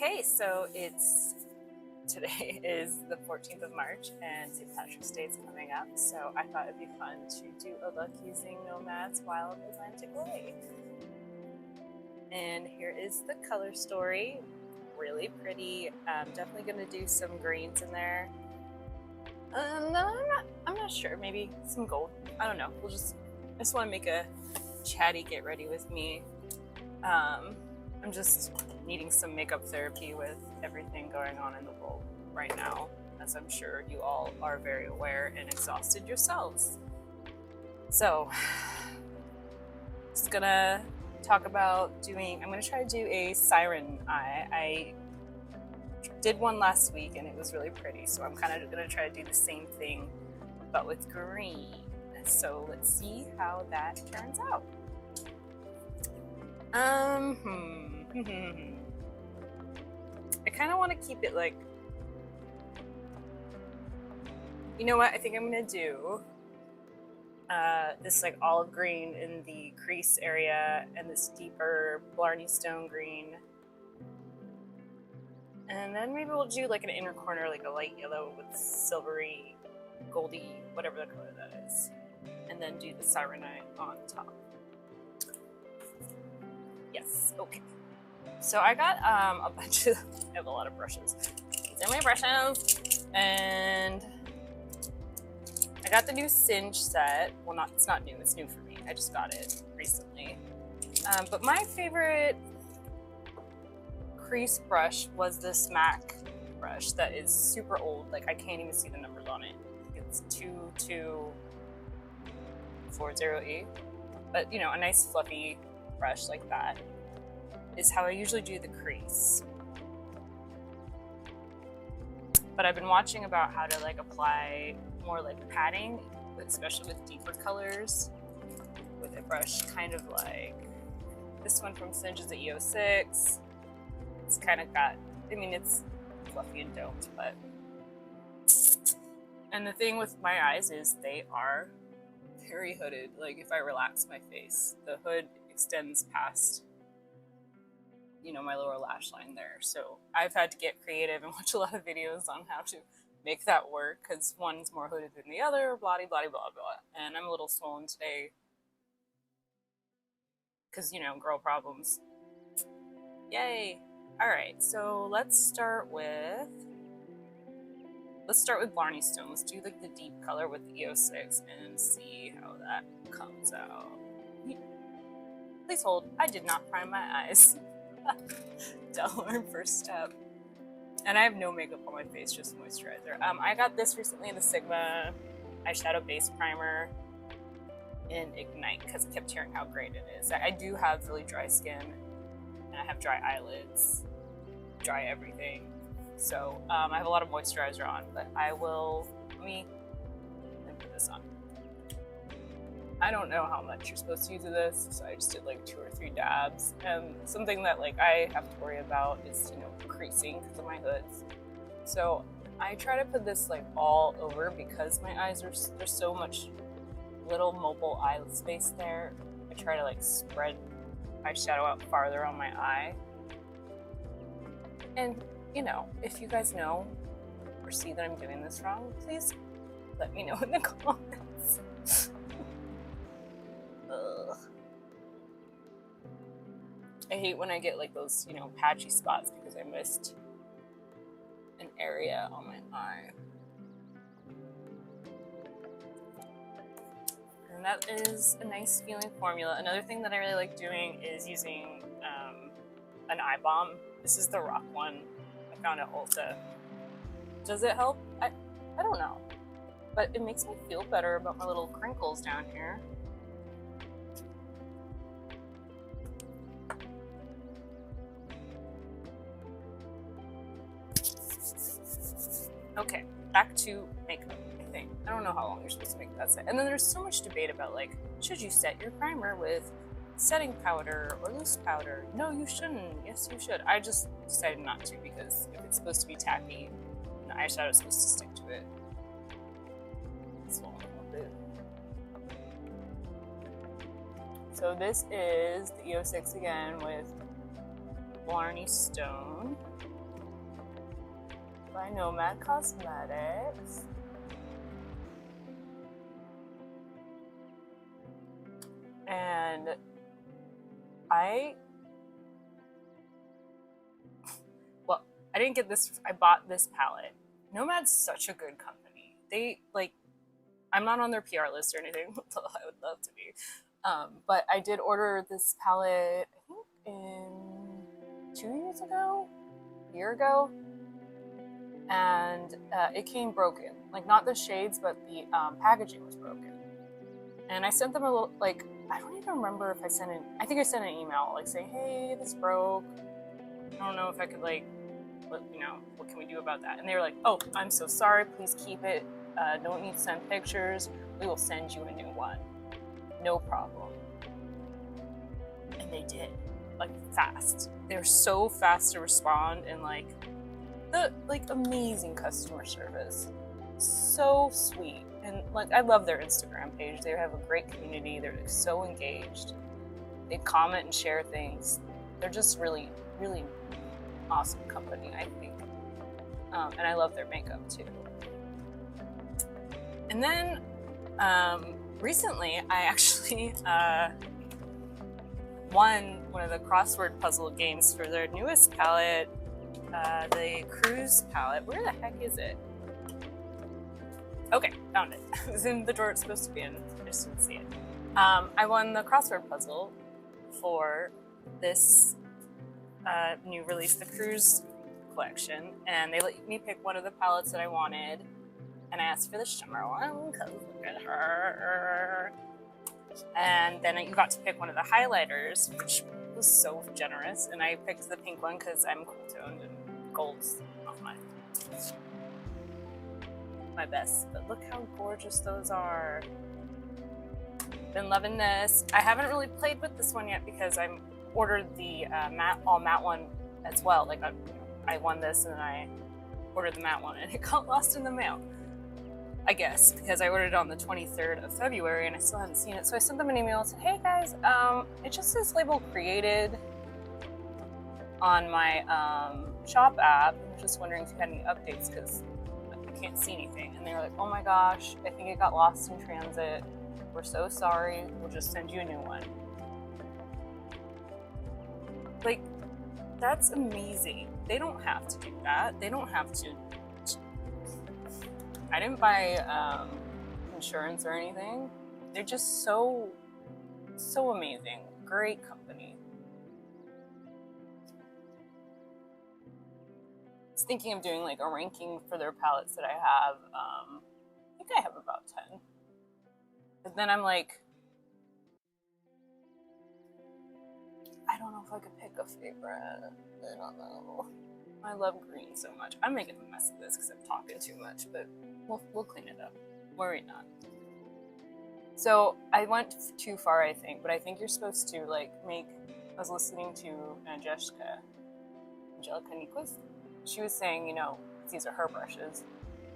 Okay, so today is the 14th of March and St. Patrick's Day is coming up, so I thought it'd be fun to do a look using Nomad's Wild Atlantic Way. And here is the color story. Really pretty. Definitely going to do some greens in there. No, I'm not sure. Maybe some gold. I don't know. I just want to make a chatty get ready with me. I'm just needing some makeup therapy with everything going on in the world right now, as I'm sure you all are very aware and exhausted yourselves. So, just gonna talk about I'm gonna try to do a siren eye. I did one last week and it was really pretty, so I'm kind of gonna try to do the same thing, but with green. So let's see how that turns out. I kind of want to keep it like, you know what, I think I'm going to do this like olive green in the crease area and this deeper Blarney Stone green. And then maybe we'll do like an inner corner, like a light yellow with silvery, goldy, whatever the color that is. And then do the siren eye on top. Yes, okay. So I got a bunch of, I have a lot of brushes. These are my brushes. And I got the new Singe set. Well, it's not new, it's new for me. I just got it recently. But my favorite crease brush was this MAC brush that is super old. Like I can't even see the numbers on it. It's 2240E. But you know, a nice fluffy brush like that is how I usually do the crease. But I've been watching about how to like apply more like padding, especially with deeper colors, with a brush kind of like this one from Singe is the E06. It's kind of got, I mean, it's fluffy and domed, but. And the thing with my eyes is they are very hooded. Like if I relax my face, the hood extends past, you know, my lower lash line there. So I've had to get creative and watch a lot of videos on how to make that work, because one's more hooded than the other, blah, blah, blah, blah. And I'm a little swollen today because, you know, girl problems. Yay. All right, so let's start with Blarney Stone. Let's do like the deep color with the E06 and see how that comes out. Please hold. I did not prime my eyes. Our first step. And I have no makeup on my face, just moisturizer. I got this recently, the Sigma Eyeshadow Base Primer in Ignite, because I kept hearing how great it is. I do have really dry skin, and I have dry eyelids, dry everything. So I have a lot of moisturizer on, but let me put this on. I don't know how much you're supposed to use of this, so I just did like 2 or 3 dabs. And something that like I have to worry about is, you know, creasing because of my hoods. So I try to put this like all over because my eyes there's so much little mobile eye space there. I try to like spread eyeshadow out farther on my eye. And you know, if you guys know or see that I'm doing this wrong, please let me know in the comments. Ugh. I hate when I get like those, you know, patchy spots because I missed an area on my eye. And that is a nice feeling formula. Another thing that I really like doing is using an eye balm. This is the Rock one I found at Ulta. Does it help? I don't know. But it makes me feel better about my little crinkles down here. Okay, back to makeup, I think. I don't know how long you're supposed to make that set. And then there's so much debate about like, should you set your primer with setting powder or loose powder? No, you shouldn't. Yes, you should. I just decided not to because if it's supposed to be tacky and the eyeshadow is supposed to stick to it, it's swollen a little bit. So this is the E06 again with Blarney Stone. by Nomad Cosmetics. And I didn't get this, I bought this palette. Nomad's such a good company. They, like, I'm not on their PR list or anything, although I would love to be. But I did order this palette, I think in 2 years ago, a year ago, and it came broken. Like, not the shades, but the packaging was broken. And I sent them a little, like, I don't even remember if I sent I think I sent an email, like, saying, hey, this broke. I don't know if I could, like, you know, what can we do about that? And they were like, oh, I'm so sorry, please keep it. Don't need to send pictures. We will send you a new one. No problem. And they did, like, fast. They're so fast to respond, and like amazing customer service. So sweet. And like, I love their Instagram page. They have a great community. They're like, so engaged. They comment and share things. They're just really, really awesome company, I think. And I love their makeup too. And then recently I actually won one of the crossword puzzle games for their newest palette, the Cruise palette. Where the heck is it? Okay, found it. It was in the drawer it's supposed to be in. I just didn't see it. I won the crossword puzzle for this new release, the Cruise collection, and they let me pick one of the palettes that I wanted, and I asked for the shimmer one because look at her. And then you got to pick one of the highlighters, which was so generous, and I picked the pink one because I'm cool toned and gold's not my best. But look how gorgeous those are. Been loving this. I haven't really played with this one yet because I'm ordered the all matte one as well. Like I won this and then I ordered the matte one and it got lost in the mail, I guess, because I ordered it on the 23rd of February and I still haven't seen it. So I sent them an email and said, hey guys, it just says label created on my shop app. I'm just wondering if you had any updates because I can't see anything. And they were like, oh my gosh, I think it got lost in transit. We're so sorry. We'll just send you a new one. Like, that's amazing. They don't have to do that. They don't have to. I didn't buy insurance or anything. They're just so amazing. Great company. I was thinking of doing like a ranking for their palettes that I have. I think I have about 10. But then I'm like, I don't know if I could pick a favorite. I don't know. I love green so much. I'm making a mess of this because I'm talking too much, but we'll clean it up. Worry not. So I went too far, I think, but I think you're supposed to like make. I was listening to Angelica Nyquist. She was saying, you know, these are her brushes,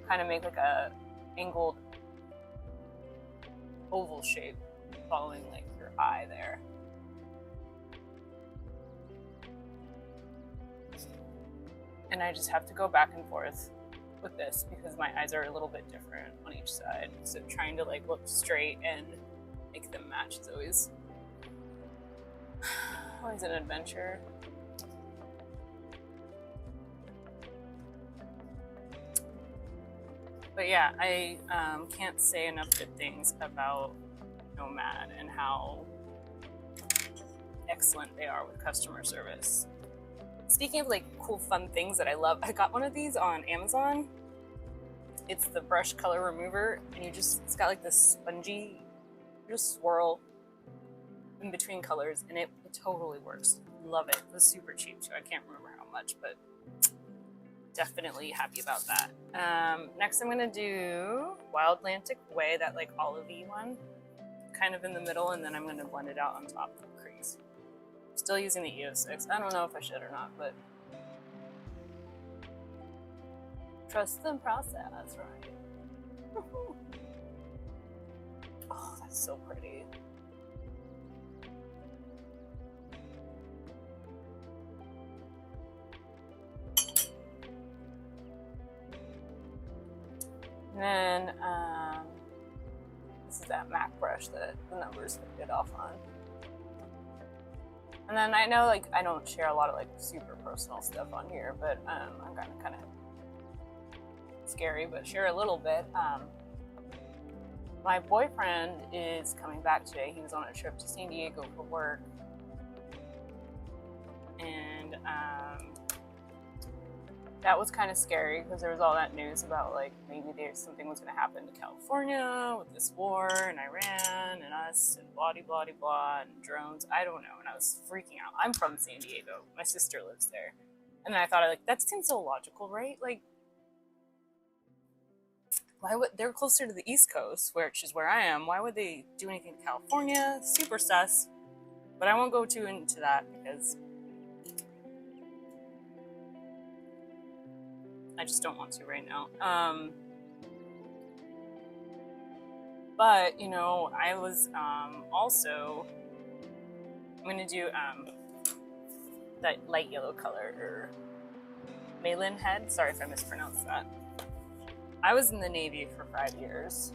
kind of make like a angled oval shape following like your eye there. And I just have to go back and forth with this because my eyes are a little bit different on each side. So trying to like look straight and make them match is always an adventure. But yeah, I can't say enough good things about Nomad and how excellent they are with customer service. Speaking of like cool fun things that I love, I got one of these on Amazon. It's the brush color remover, and it's got like this spongy, you just swirl in between colors, and it totally works. Love it. It was super cheap too. I can't remember how much, but definitely happy about that. Next I'm gonna do Wild Atlantic Way, that like olivey one, kind of in the middle, and then I'm gonna blend it out on top of the crease. Still using the E06. I don't know if I should or not, but trust the process, right? Oh, that's so pretty. then this is that MAC brush that the numbers faded off on. And then I know, like, I don't share a lot of like super personal stuff on here, but I'm kind of scary, but share a little bit. My boyfriend is coming back today. He was on a trip to San Diego for work, and that was kind of scary because there was all that news about like maybe something was going to happen to California with this war and Iran and us and blah blah blah and drones. I don't know, and I was freaking out. I'm from San Diego. My sister lives there, and then I thought, like, that seems so logical, right? Like, why would they're closer to the East Coast, which is where I am? Why would they do anything to California? Super sus. But I won't go too into that because I just don't want to right now. But, you know, I was also, I'm going to do that light yellow color, or Malin head. Sorry if I mispronounced that. I was in the Navy for 5 years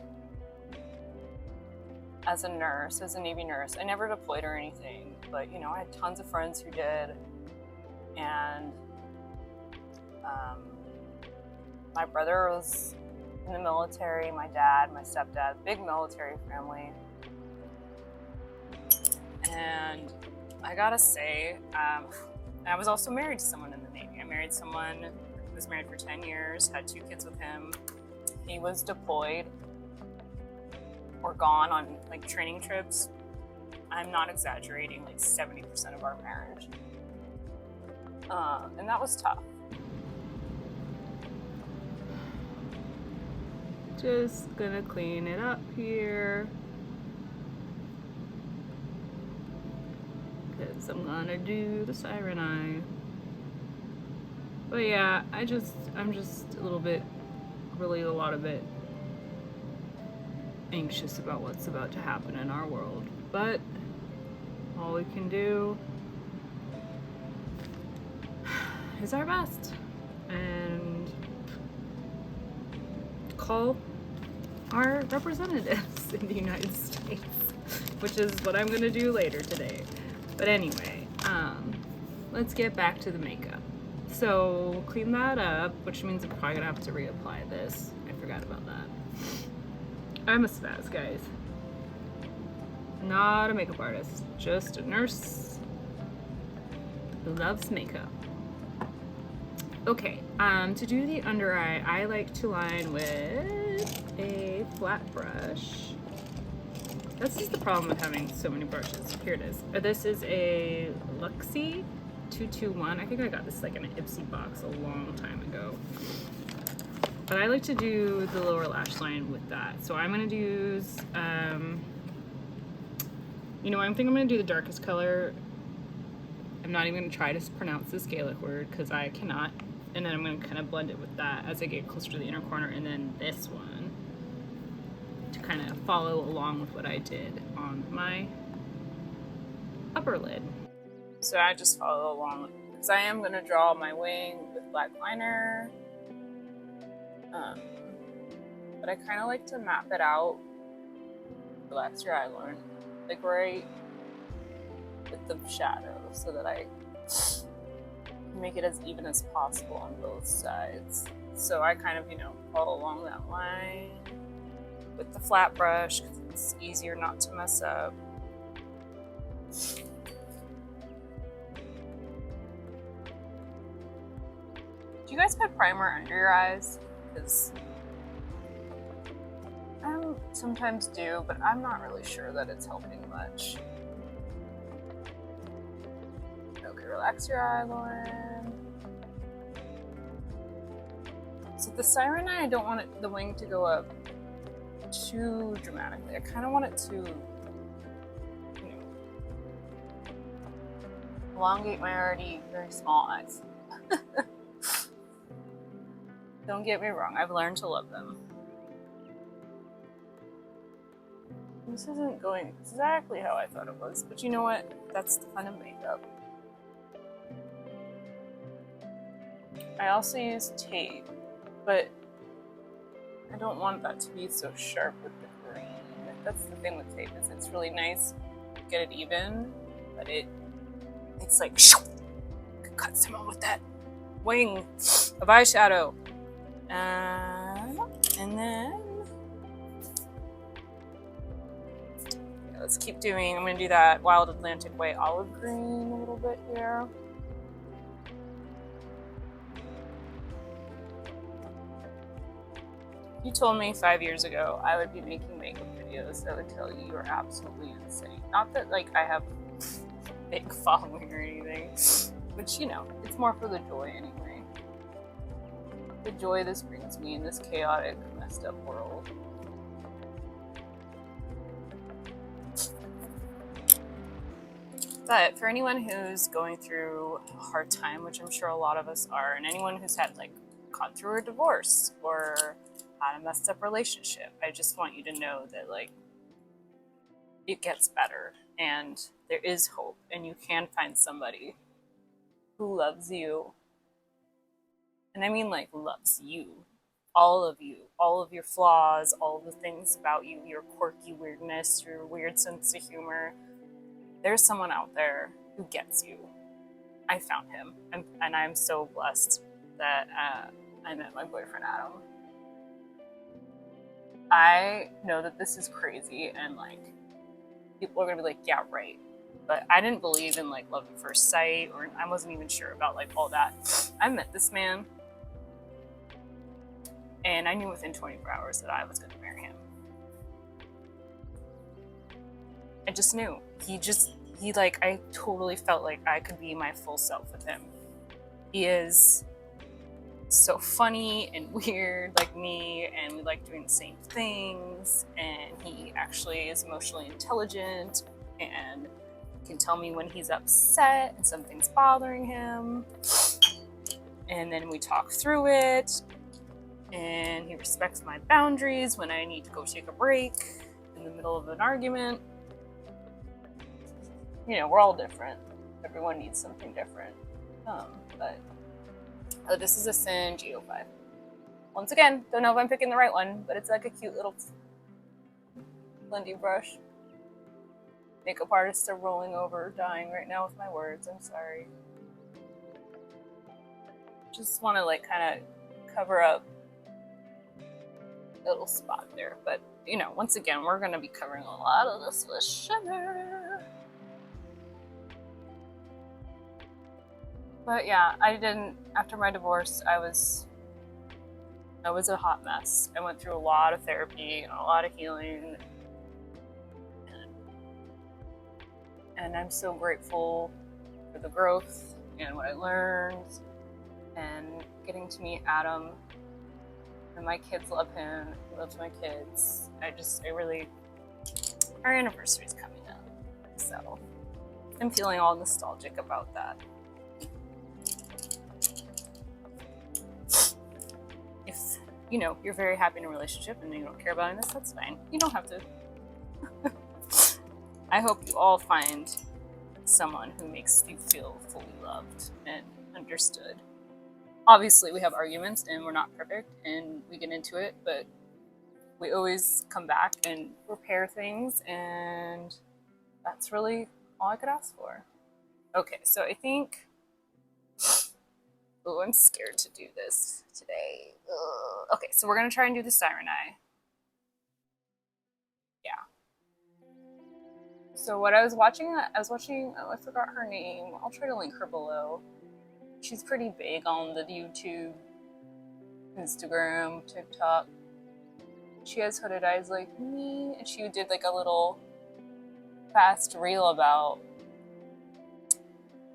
as a nurse, as a Navy nurse. I never deployed or anything, but, you know, I had tons of friends who did. And my brother was in the military, my dad, my stepdad, big military family. And I gotta say, I was also married to someone in the Navy. I married someone who was married for 10 years, had 2 kids with him. He was deployed or gone on like training trips. I'm not exaggerating, like 70% of our marriage. And that was tough. Just gonna clean it up here, because I'm gonna do the siren eye. But yeah, I'm just a little bit, really a lot of it, anxious about what's about to happen in our world. But all we can do is our best and call our representatives in the United States, which is what I'm gonna do later today. But anyway, let's get back to the makeup. So clean that up, which means I'm probably gonna have to reapply this. I forgot about that. I'm a spaz, guys. Not a makeup artist, just a nurse who loves makeup. Okay, to do the under eye, I like to line with a flat brush. That's just the problem with having so many brushes. Here it is. This is a Luxie 221. I think I got this like in an Ipsy box a long time ago. But I like to do the lower lash line with that. So I'm gonna use, you know, I think I'm gonna do the darkest color. I'm not even gonna try to pronounce this Gaelic word because I cannot. And then I'm gonna kind of blend it with that as I get closer to the inner corner, and then this one to kind of follow along with what I did on my upper lid. So I just follow along because I am gonna draw my wing with black liner. But I kind of like to map it out. Relax your eye line, like right with the shadow, so that I make it as even as possible on both sides. So I kind of, you know, follow along that line with the flat brush because it's easier not to mess up. Do you guys put primer under your eyes? Because I sometimes do, but I'm not really sure that it's helping much. Okay, relax your eye line. So the siren eye, I don't want the wing to go up too dramatically. I kind of want it to, you know, elongate my already very small eyes. Don't get me wrong, I've learned to love them. This isn't going exactly how I thought it was, but you know what? That's the fun of makeup. I also use tape, but I don't want that to be so sharp with the green. That's the thing with tape, is it's really nice to get it even, but it's like cut someone with that wing of eyeshadow. And then yeah, let's keep doing. I'm gonna do that Wild Atlantic Way olive green a little bit here. You told me 5 years ago I would be making makeup videos, I would tell you you're absolutely insane. Not that like I have a big following or anything, which, you know, it's more for the joy anyway. The joy this brings me in this chaotic, messed up world. But for anyone who's going through a hard time, which I'm sure a lot of us are, and anyone who's had like gone through a divorce or had a messed up relationship, I just want you to know that like it gets better and there is hope, and you can find somebody who loves you. And I mean like loves you, all of your flaws, all the things about you, your quirky weirdness, your weird sense of humor. There's someone out there who gets you. I found him, and I'm so blessed that I met my boyfriend Adam. I know that this is crazy, and like people are gonna be like, yeah, right. But I didn't believe in like love at first sight, or I wasn't even sure about like all that. I met this man, and I knew within 24 hours that I was gonna marry him. I just knew. He like, I totally felt like I could be my full self with him. He is so funny and weird like me, and we like doing the same things, and he actually is emotionally intelligent and can tell me when he's upset and something's bothering him, and then we talk through it, and he respects my boundaries when I need to go take a break in the middle of an argument. You know, we're all different. Everyone needs something different. But this is a Sin G05. Once again, don't know if I'm picking the right one, but it's like a cute little blending brush. Makeup artists are rolling over, dying right now with my words. I'm sorry. Just want to like kind of cover up a little spot there. But, you know, once again, we're going to be covering a lot of this with shimmer. But yeah, after my divorce, I was a hot mess. I went through a lot of therapy and a lot of healing. And I'm so grateful for the growth and what I learned, and getting to meet Adam. And my kids love him. He loves my kids. Our anniversary's coming up. So I'm feeling all nostalgic about that. If, you know, you're very happy in a relationship and you don't care about this, that's fine. You don't have to. I hope you all find someone who makes you feel fully loved and understood. Obviously, we have arguments and we're not perfect and we get into it, but we always come back and repair things, and that's really all I could ask for. Okay, so I think... Oh, I'm scared to do this today. Ugh. Okay, so we're going to try and do the Siren Eye. Yeah. So what I was watching, oh, I forgot her name. I'll try to link her below. She's pretty big on the YouTube, Instagram, TikTok. She has hooded eyes like me, and she did like a little fast reel about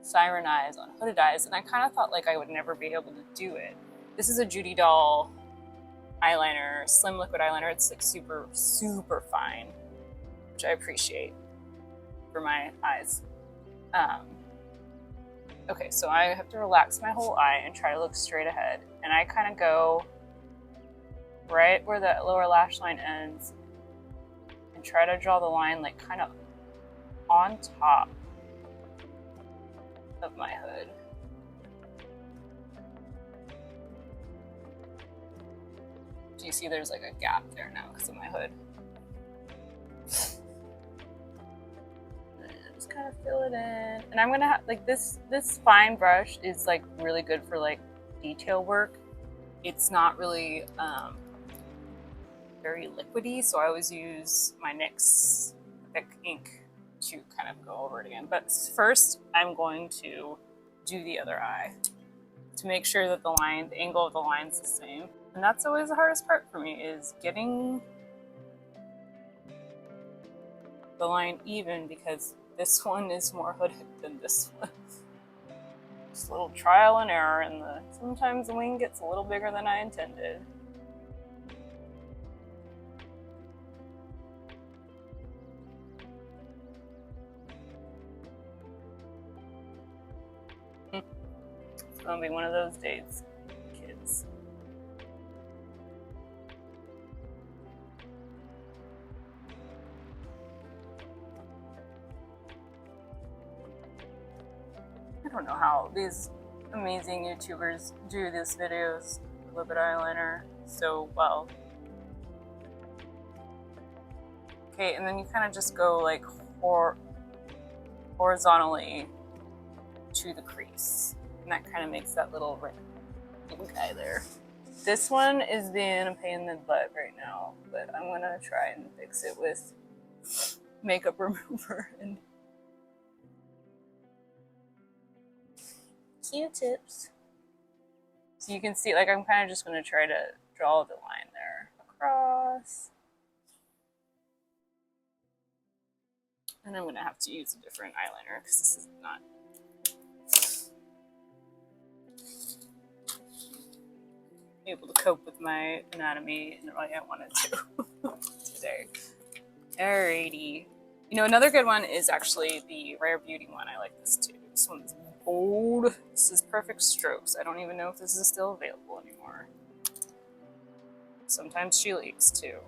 siren eyes on hooded eyes, and I kind of thought like I would never be able to do it. This is a Judy Doll eyeliner, slim liquid eyeliner. It's like super, super fine, which I appreciate for my eyes. Okay, so I have to relax my whole eye and try to look straight ahead, and I kind of go right where the lower lash line ends and try to draw the line like kind of on top of my hood. Do you see there's like a gap there now because of my hood? And just kind of fill it in. And I'm gonna have like this fine brush is like really good for like detail work. It's not really very liquidy, so I always use my NYX thick ink to kind of go over it again. But first, I'm going to do the other eye to make sure that the angle of the line is the same. And that's always the hardest part for me, is getting the line even, because this one is more hooded than this one. Just a little trial and error, and sometimes the wing gets a little bigger than I intended. It's gonna be one of those days, kids. I don't know how these amazing YouTubers do these videos with liquid eyeliner so well. Okay, and then you kind of just go like horizontally to the crease. And that kind of makes that little ink eye there. This one is being a pain in the butt right now, but I'm gonna try and fix it with makeup remover and Q-tips. So you can see, like, I'm kind of just gonna try to draw the line there across. And I'm gonna have to use a different eyeliner because this is not able to cope with my anatomy in the way I wanted to today. Alrighty. You know, another good one is actually the Rare Beauty one. I like this too. This one's bold. This is Perfect Strokes. I don't even know if this is still available anymore. Sometimes she leaks too.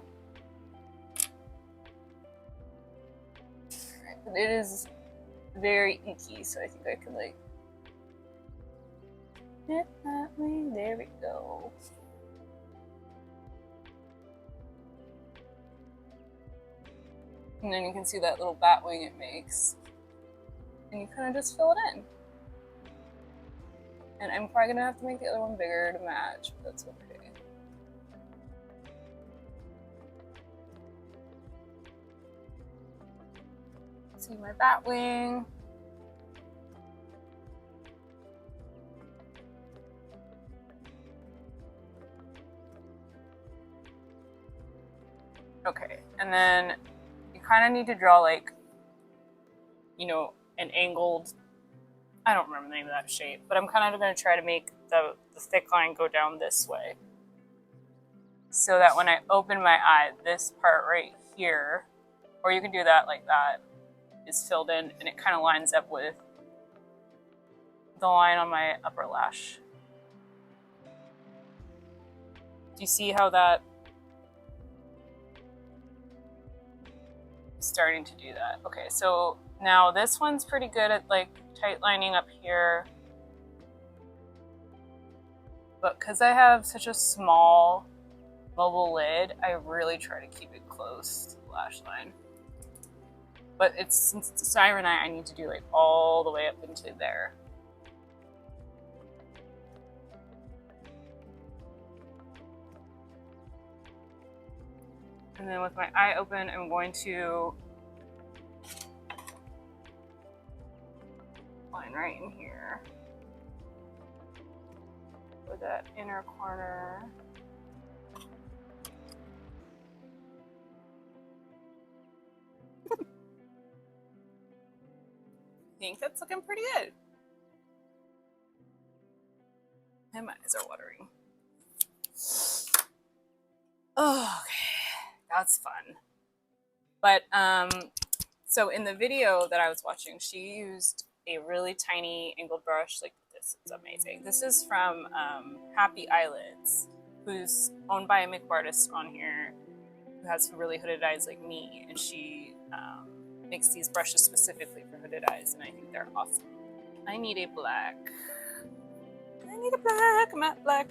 But it is very inky, so I think I can like hit that wing. There we go. And then you can see that little bat wing it makes. And you kind of just fill it in. And I'm probably gonna have to make the other one bigger to match, but that's okay. See my bat wing. Okay, and then you kind of need to draw like, you know, an angled, I don't remember the name of that shape, but I'm kind of going to try to make the thick line go down this way. So that when I open my eye, this part right here, or you can do that like that, is filled in and it kind of lines up with the line on my upper lash. Do you see how that is starting to do that? Okay, so now this one's pretty good at like tight lining up here. But because I have such a small mobile lid, I really try to keep it close to the lash line. But since it's a siren eye, I need to do like all the way up into there. And then with my eye open, I'm going to line right in here for that inner corner. I think that's looking pretty good. And my eyes are watering. Oh, okay, that's fun. But so in the video that I was watching, she used a really tiny angled brush like this. It's amazing. This is from Happy Eyelids, who's owned by a makeup artist on here who has some really hooded eyes like me, and she makes these brushes specifically for hooded eyes, and I think they're awesome. I need a black. I need a black, matte black.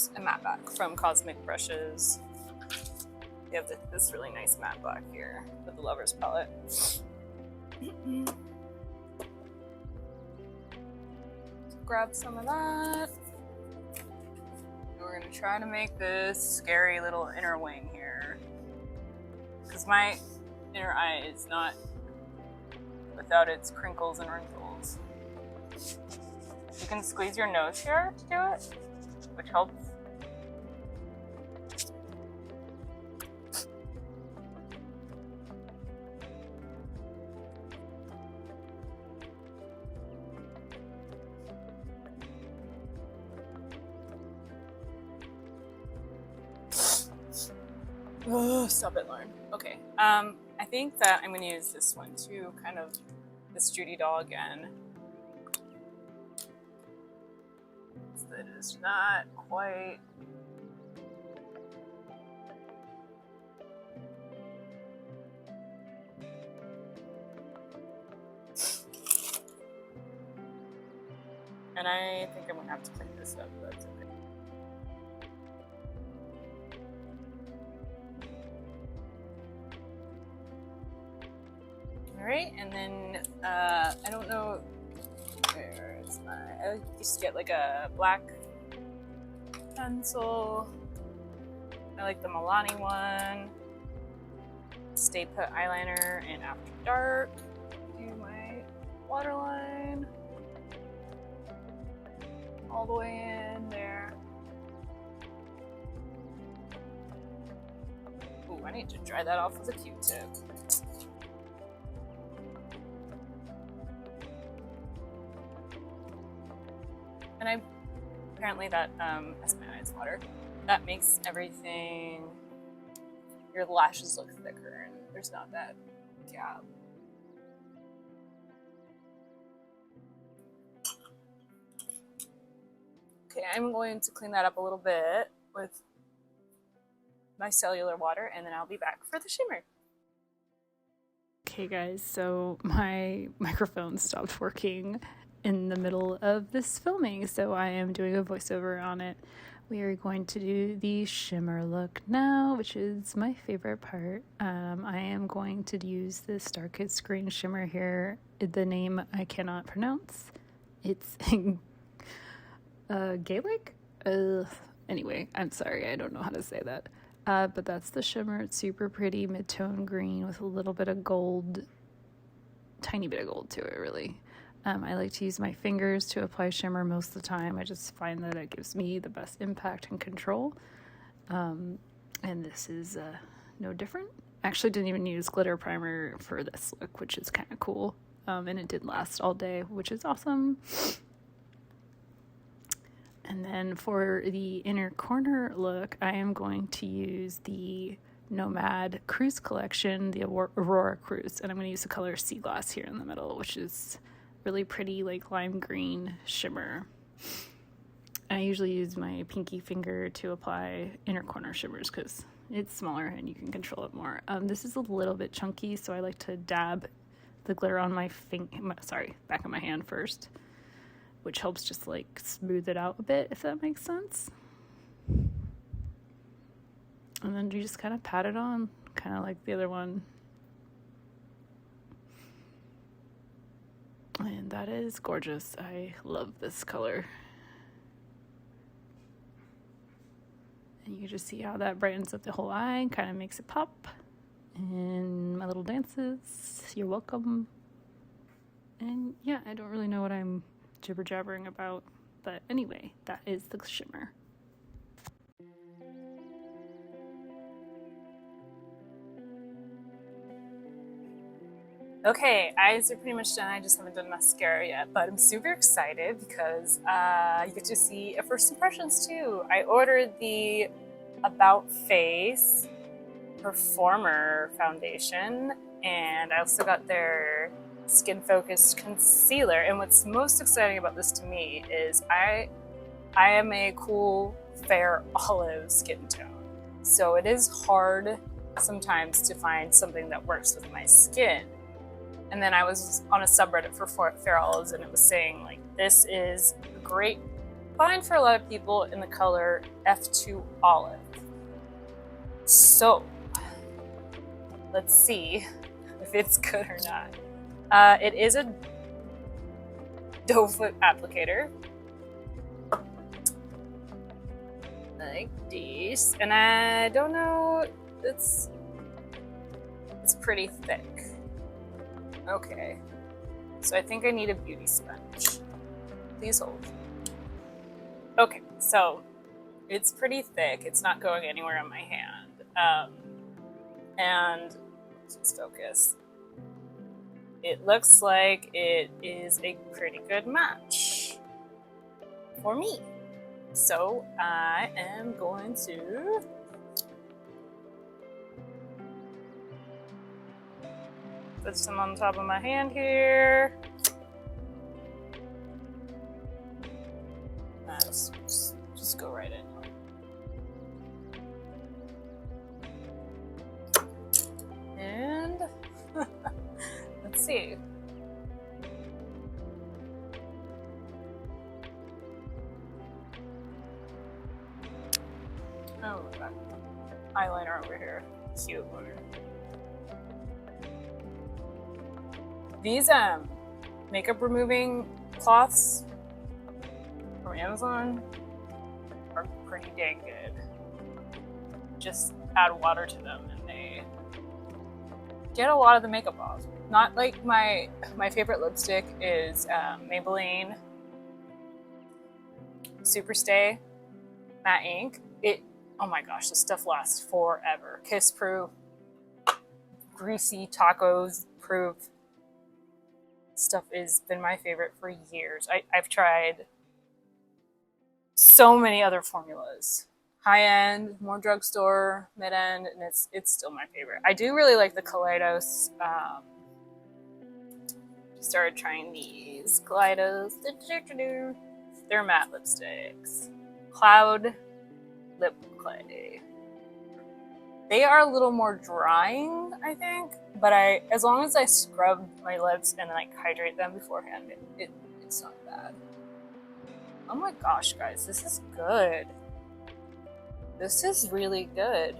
use a matte black from Cosmic Brushes. They have this really nice matte black here with the Lover's Palette. Grab some of that. And we're gonna try to make this scary little inner wing here. Because my inner eye is not without its crinkles and wrinkles. You can squeeze your nose here to do it, which helps. Oh, stop it, Lauren. Okay, I think that I'm gonna use this one too, kind of this Judy doll again. That is not quite. And I think I'm gonna have to clean this up, but that's okay. Alright, and then I don't know where is my. I used to get like a black pencil. I like the Milani one. Stay Put eyeliner and After Dark. Do my waterline all the way in there. Ooh, I need to dry that off with a Q-tip. And apparently that, as my eyes water, that makes everything, your lashes look thicker and there's not that gap. Okay, I'm going to clean that up a little bit with my cellular water and then I'll be back for the shimmer. Okay guys, so my microphone stopped working in the middle of this filming, so I am doing a voiceover on it. We are going to do the shimmer look now, which is my favorite part. I am going to use this Darkest Green shimmer here. The name I cannot pronounce. It's Gaelic? Anyway, I'm sorry, I don't know how to say that. But that's the shimmer. It's super pretty mid-tone green with a little bit of gold, tiny bit of gold to it, really. I like to use my fingers to apply shimmer most of the time. I just find that it gives me the best impact and control. And this is no different. I actually didn't even use glitter primer for this look, which is kind of cool. And it did last all day, which is awesome. And then for the inner corner look, I am going to use the Nomad Cruise Collection, the Aurora Cruise. And I'm going to use the color Sea Glass here in the middle, which is really pretty, like lime green shimmer. I usually use my pinky finger to apply inner corner shimmers because it's smaller and you can control it more. This is a little bit chunky, so I like to dab the glitter on my back of my hand first, which helps just like smooth it out a bit, if that makes sense. And then you just kind of pat it on, kind of like the other one. And that is gorgeous. I love this color. And you can just see how that brightens up the whole eye and kind of makes it pop. And my little dances, you're welcome. And yeah, I don't really know what I'm jibber-jabbering about, but anyway, that is the shimmer. Okay, eyes are pretty much done. I just haven't done mascara yet, but I'm super excited because you get to see a first impressions too. I ordered the About Face Performer foundation, and I also got their Skin Focused concealer. And what's most exciting about this to me is I am a cool fair olive skin tone, so it is hard sometimes to find something that works with my skin. And then I was on a subreddit for fair olives, and it was saying like, this is a great fine for a lot of people in the color F2 Olive. So, let's see if it's good or not. It is a doe foot applicator. Like this. And I don't know, it's pretty thick. Okay. So I think I need a beauty sponge. Please hold. Okay, so it's pretty thick. It's not going anywhere on my hand. And let's focus. It looks like it is a pretty good match for me. So I am going to put some on the top of my hand here. Just go right in. And let's see. Oh my god. Eyeliner over here. Cute one. These makeup removing cloths from Amazon are pretty dang good. Just add water to them and they get a lot of the makeup off. Not like my favorite lipstick is Maybelline Superstay Matte Ink. Oh my gosh, this stuff lasts forever. Kiss proof, greasy tacos proof. Stuff has been my favorite for years. I've tried so many other formulas. High end, more drugstore, mid end, and it's still my favorite. I do really like the Kaleidos. Started trying these Kaleidos. They're matte lipsticks. Cloud Lip Clay. They are a little more drying, I think, but as long as I scrub my lips and like hydrate them beforehand, it's not bad. Oh my gosh, guys, this is good. This is really good.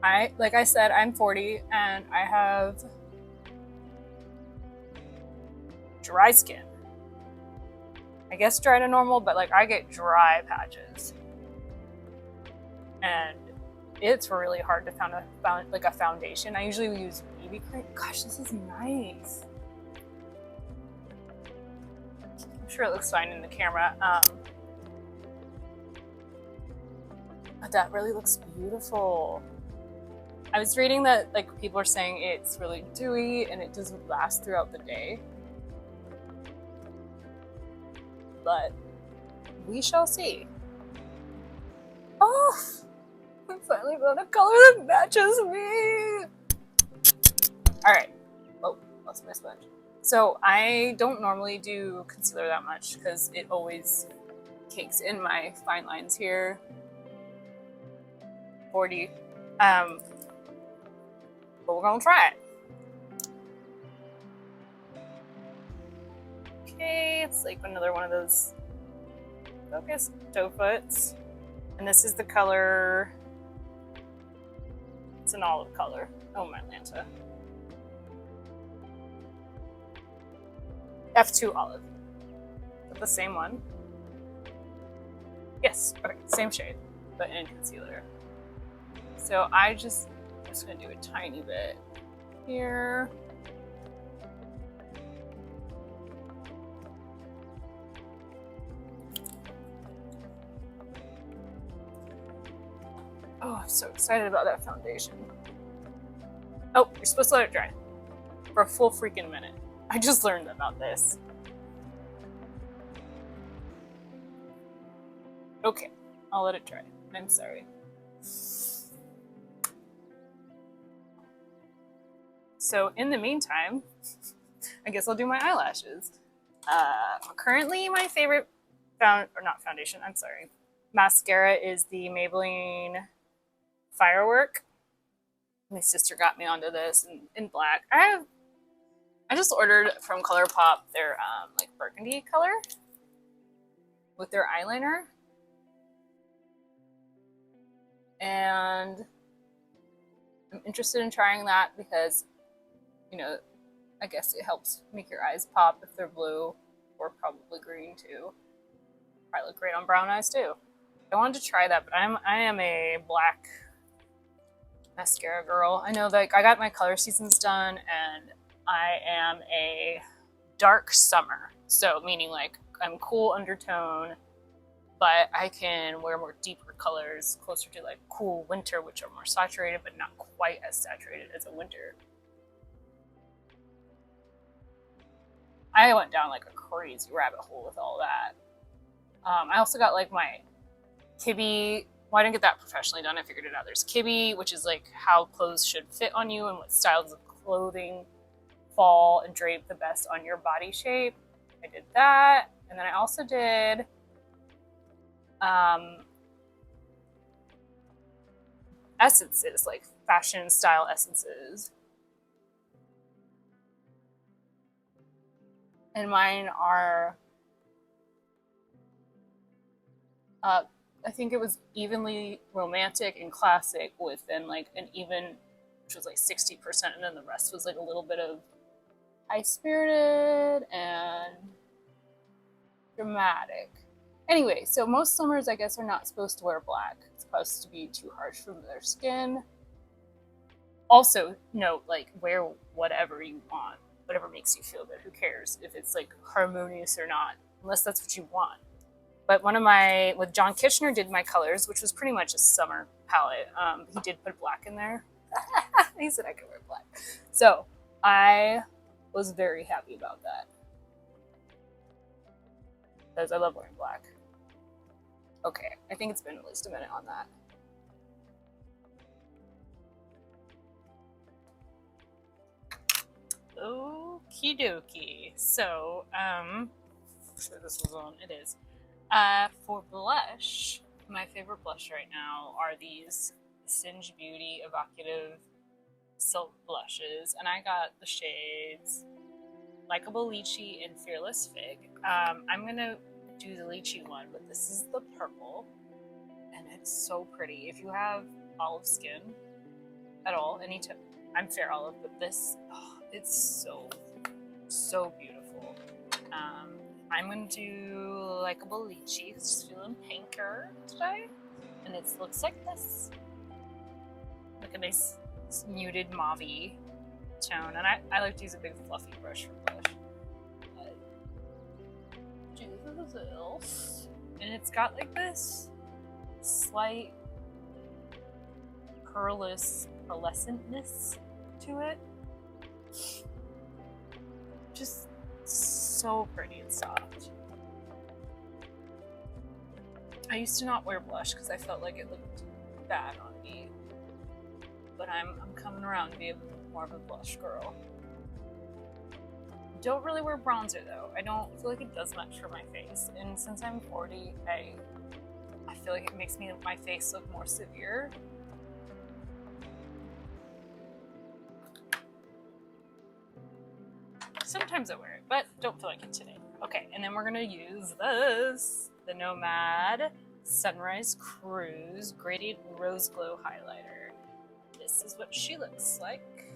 Like I said, I'm 40 and I have dry skin. I guess dry to normal, but like I get dry patches. And it's really hard to find a foundation. I usually use BB cream. Gosh, this is nice. I'm sure it looks fine in the camera. But that really looks beautiful. I was reading that like people are saying it's really dewy and it doesn't last throughout the day. But we shall see. Oh! I finally found a color that matches me. All right. Oh, lost my sponge. So I don't normally do concealer that much because it always cakes in my fine lines here. 40. But we're gonna try it. Okay, it's like another one of those focus doe foots, and this is the color. It's an olive color. Oh my Lanta. F2 Olive. Is that the same one? Yes. Okay, same shade, but in concealer. So I'm just gonna do a tiny bit here. Oh, I'm so excited about that foundation. Oh, you're supposed to let it dry for a full freaking minute. I just learned about this. Okay, I'll let it dry. I'm sorry. So in the meantime, I guess I'll do my eyelashes. Currently my favorite mascara is the Maybelline Firework. My sister got me onto this in black. I just ordered from ColourPop their like burgundy color. with their eyeliner. And I'm interested in trying that because, you know, I guess it helps make your eyes pop if they're blue, or probably green too. Probably look great on brown eyes too. I wanted to try that, but I am a black mascara girl. I know that I got my color seasons done, and I am a dark summer. So meaning like I'm cool undertone, but I can wear more deeper colors closer to like cool winter, which are more saturated, but not quite as saturated as a winter. I went down like a crazy rabbit hole with all that. I also got like my Kibbe. Well, I didn't get that professionally done. I figured it out. There's Kibbe, which is like how clothes should fit on you and what styles of clothing fall and drape the best on your body shape. I did that. And then I also did essences, like fashion style essences. And mine are I think it was evenly romantic and classic, with then like an even, which was like 60%, and then the rest was like a little bit of high spirited and dramatic. Anyway, so most summers, I guess, are not supposed to wear black. It's supposed to be too harsh for their skin. Also, note, like, wear whatever you want, whatever makes you feel good. Who cares if it's like harmonious or not, unless that's what you want. But with John Kitchener did my colors, which was pretty much a summer palette. He did put black in there. He said I could wear black. So I was very happy about that, because I love wearing black. Okay, I think it's been at least a minute on that. Okie dokie. So, I'm sure this was on. It is. For blush, my favorite blush right now are these Singe Beauty Evocative Silk blushes, and I got the shades Likeable Lychee and Fearless Fig. I'm gonna do the lychee one, but this is the purple, and it's so pretty. If you have olive skin at all, I'm fair olive, but this, it's so beautiful. I'm gonna do Likeable Lychee, just feeling pinker today, and it looks like this. Like a nice muted mauve-y tone, and I like to use a big fluffy brush for blush. Do this, and it's got like this slight pearlescentness to it. Just so pretty and soft. I used to not wear blush because I felt like it looked bad on me, but I'm coming around to be more of a blush girl. Don't really wear bronzer though. I don't feel like it does much for my face, and since I'm 40, I feel like it makes my face look more severe. Sometimes I wear it, but don't feel like it today. Okay, and then we're gonna use this, the Nomad Sunrise Cruise Gradient Rose Glow Highlighter. This is what she looks like.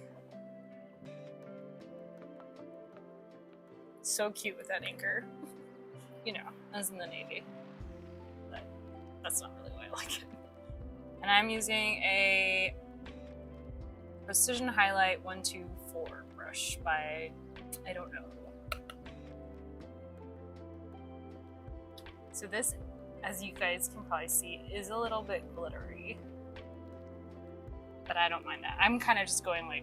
So cute with that anchor. You know, as in the navy. But that's not really why I like it. And I'm using a Precision Highlight 124 brush by, I don't know. So this, as you guys can probably see, is a little bit glittery, but I don't mind that. I'm kind of just going like,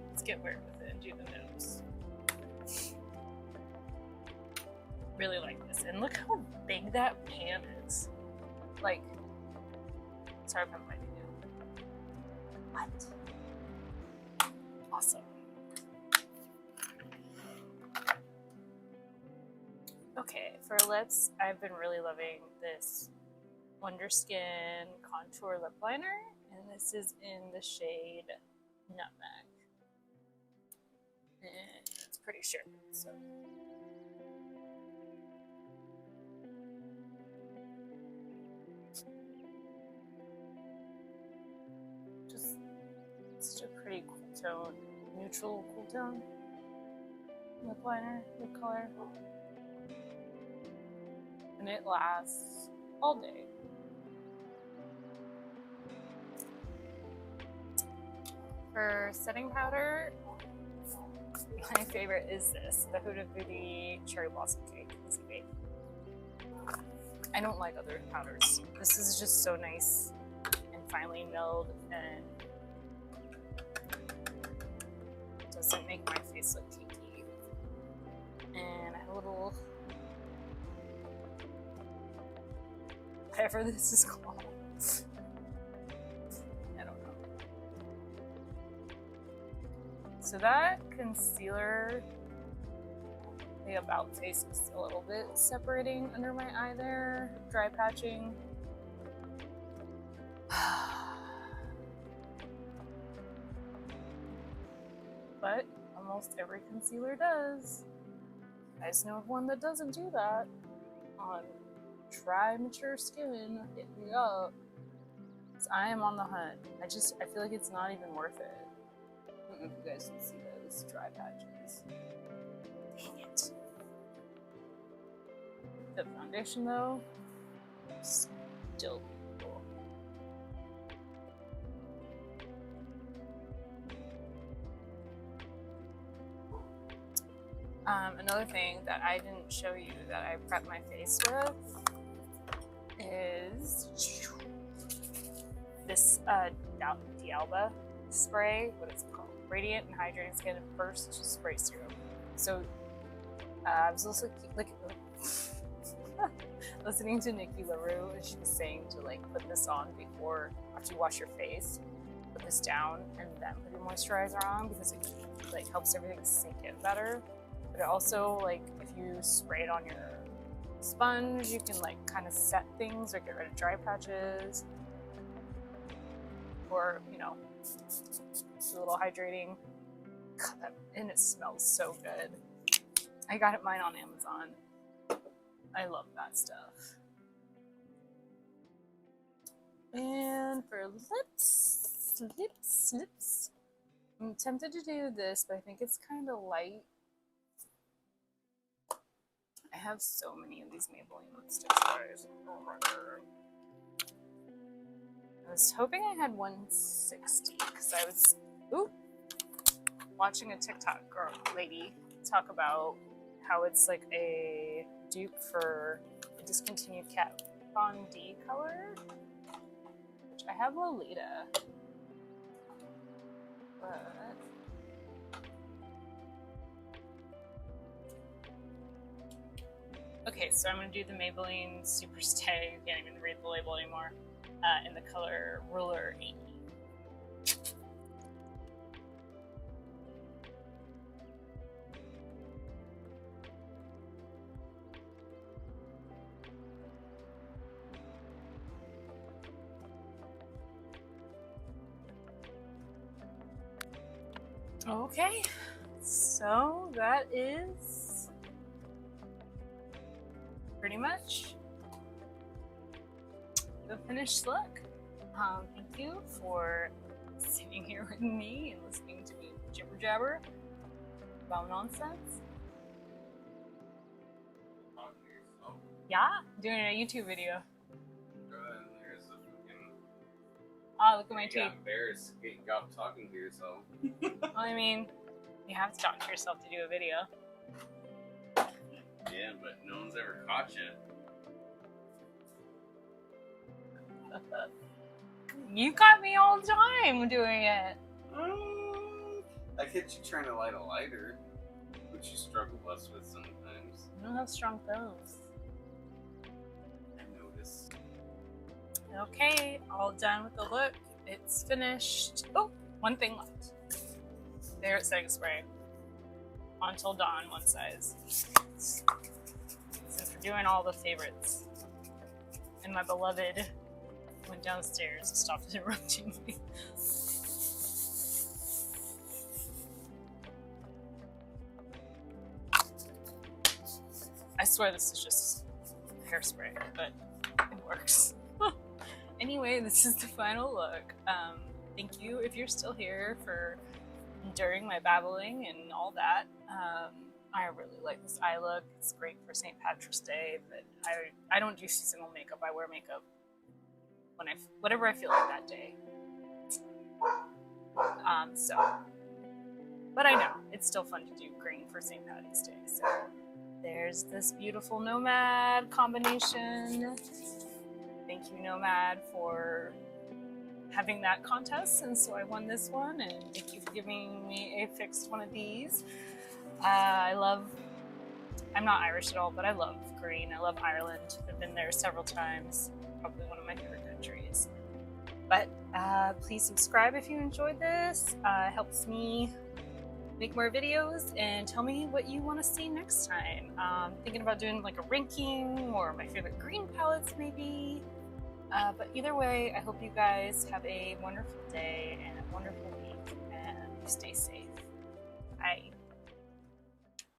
let's get weird with it and do the nose. Really like this, and look how big that pan is. Like, sorry if I'm biting you. What? Awesome. Okay, for lips, I've been really loving this Wonder Skin Contour Lip Liner, and this is in the shade Nutmeg. And it's pretty sure. So just such a pretty cool tone, neutral cool tone lip liner, lip color, and it lasts all day. For setting powder, my favorite is this, the Huda Beauty Cherry Blossom Cake. I don't like other powders. This is just so nice and finely milled, and doesn't make my face look cakey. And I have a little, whatever this is called. I don't know. So that concealer, the about face is a little bit separating under my eye there, dry patching. But almost every concealer does. I just know of one that doesn't do that. On dry, mature skin, hit me up. 'Cause I am on the hunt. I feel like it's not even worth it. I don't know if you guys can see those dry patches. Dang it. The foundation though, still cool. Another thing that I didn't show you that I prepped my face with is this D'Alba spray, what it's called, Radiant and Hydrating Skin First Spray Serum. So I was also listening to Nikki LaRue, and she was saying to like put this on before, after you wash your face, put this down and then put your moisturizer on, because it like helps everything sink in better. But it also, like, if you spray it on your sponge, you can like kind of set things or get rid of dry patches, or you know, do a little hydrating. God, and it smells so good. I got mine on Amazon. I love that stuff. And for lips, I'm tempted to do this, but I think it's kind of light. I have so many of these Maybelline lipsticks, guys. I was hoping I had 160 because I was watching a TikTok lady talk about how it's like a dupe for a discontinued Kat Von D color, which I have Lolita, but okay, so I'm gonna do the Maybelline Super Stay, I can't even read the label anymore, in the color Ruler 80. Okay, so that is pretty much the finished look. Thank you for sitting here with me and listening to me jibber jabber about nonsense. Yeah, doing a YouTube video. Oh, look at my teeth. You got embarrassed getting up talking to yourself. Well, I mean, you have to talk to yourself to do a video. Yeah, but no one's ever caught you. You caught me all the time doing it. I catch you trying to light a lighter, which you struggle less with sometimes. I don't have strong thumbs. I notice. Okay, all done with the look. It's finished. Oh, one thing left. There, it's setting spray. Until Dawn, one size. Since we're doing all the favorites in my beloved went downstairs and stopped interrupting me. I swear this is just hairspray, but it works. Anyway, this is the final look. Thank you if you're still here for enduring my babbling and all that. I really like this eye look. It's great for St. Patrick's Day, but I don't do seasonal makeup. I wear makeup when whatever I feel like that day. But I know it's still fun to do green for St. Patty's Day. So there's this beautiful Nomad combination. Thank you, Nomad, for having that contest, and so I won this one, and thank you for giving me a fixed one of these. I'm not Irish at all, but I love green. I love Ireland. I've been there several times, probably one of my favorite countries. But please subscribe if you enjoyed this. It helps me make more videos, and tell me what you want to see next time. Thinking about doing like a ranking or my favorite green palettes maybe. But either way, I hope you guys have a wonderful day and a wonderful week, and stay safe. Bye.